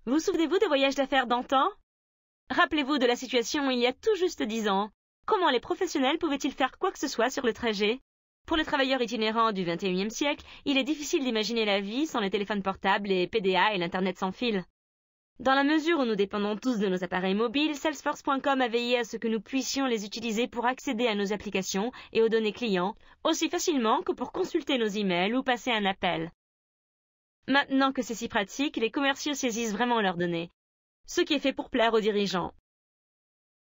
Vous souvenez-vous des voyages d'affaires d'antan? Rappelez-vous de la situation il y a tout juste 10 ans. Comment les professionnels pouvaient-ils faire quoi que ce soit sur le trajet? Pour les travailleurs itinérants du XXIe siècle, il est difficile d'imaginer la vie sans les téléphones portables, les PDA et l'Internet sans fil. Dans la mesure où nous dépendons tous de nos appareils mobiles, Salesforce.com a veillé à ce que nous puissions les utiliser pour accéder à nos applications et aux données clients, aussi facilement que pour consulter nos emails ou passer un appel. Maintenant que c'est si pratique, les commerciaux saisissent vraiment leurs données, ce qui est fait pour plaire aux dirigeants.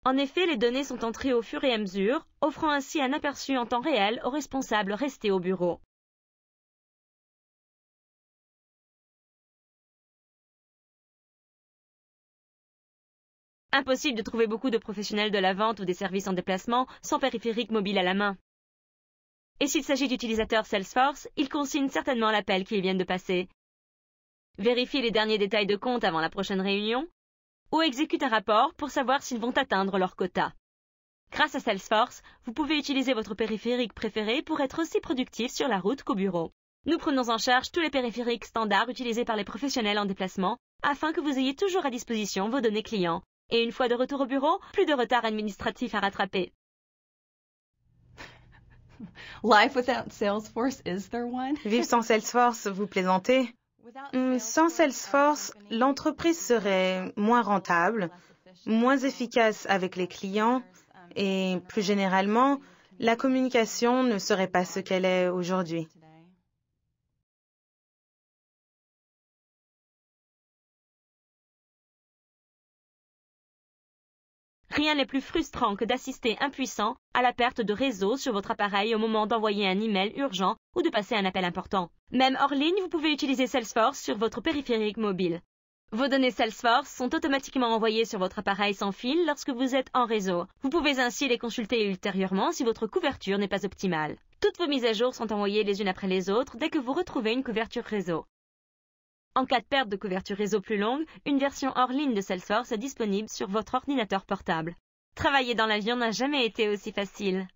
En effet, les données sont entrées au fur et à mesure, offrant ainsi un aperçu en temps réel aux responsables restés au bureau. Impossible de trouver beaucoup de professionnels de la vente ou des services en déplacement sans périphérique mobile à la main. Et s'il s'agit d'utilisateurs Salesforce, ils consignent certainement l'appel qu'ils viennent de passer. Vérifient les derniers détails de compte avant la prochaine réunion, ou exécutent un rapport pour savoir s'ils vont atteindre leur quota. Grâce à Salesforce, vous pouvez utiliser votre périphérique préféré pour être aussi productif sur la route qu'au bureau. Nous prenons en charge tous les périphériques standards utilisés par les professionnels en déplacement afin que vous ayez toujours à disposition vos données clients. Et une fois de retour au bureau, plus de retard administratif à rattraper. Life without Salesforce, is there one? Vivre sans Salesforce, vous plaisantez? Sans Salesforce, l'entreprise serait moins rentable, moins efficace avec les clients et, plus généralement, la communication ne serait pas ce qu'elle est aujourd'hui. Rien n'est plus frustrant que d'assister impuissant à la perte de réseau sur votre appareil au moment d'envoyer un email urgent ou de passer un appel important. Même hors ligne, vous pouvez utiliser Salesforce sur votre périphérique mobile. Vos données Salesforce sont automatiquement envoyées sur votre appareil sans fil lorsque vous êtes en réseau. Vous pouvez ainsi les consulter ultérieurement si votre couverture n'est pas optimale. Toutes vos mises à jour sont envoyées les unes après les autres dès que vous retrouvez une couverture réseau. En cas de perte de couverture réseau plus longue, une version hors ligne de Salesforce est disponible sur votre ordinateur portable. Travailler dans l'avion n'a jamais été aussi facile.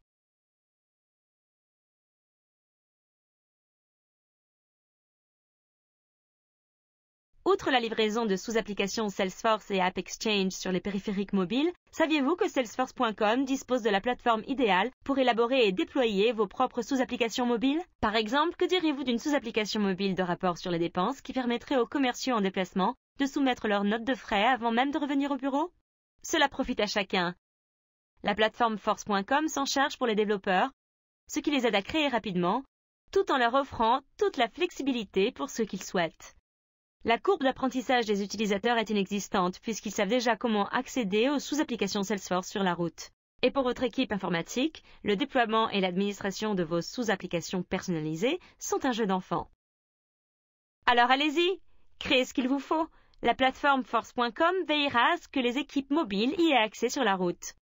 Outre la livraison de sous-applications Salesforce et AppExchange sur les périphériques mobiles, saviez-vous que Salesforce.com dispose de la plateforme idéale pour élaborer et déployer vos propres sous-applications mobiles? Par exemple, que diriez-vous d'une sous-application mobile de rapport sur les dépenses qui permettrait aux commerciaux en déplacement de soumettre leurs notes de frais avant même de revenir au bureau? Cela profite à chacun. La plateforme Force.com s'en charge pour les développeurs, ce qui les aide à créer rapidement, tout en leur offrant toute la flexibilité pour ceux qu'ils souhaitent. La courbe d'apprentissage des utilisateurs est inexistante puisqu'ils savent déjà comment accéder aux sous-applications Salesforce sur la route. Et pour votre équipe informatique, le déploiement et l'administration de vos sous-applications personnalisées sont un jeu d'enfant. Alors allez-y, créez ce qu'il vous faut. La plateforme Force.com veillera à ce que les équipes mobiles y aient accès sur la route.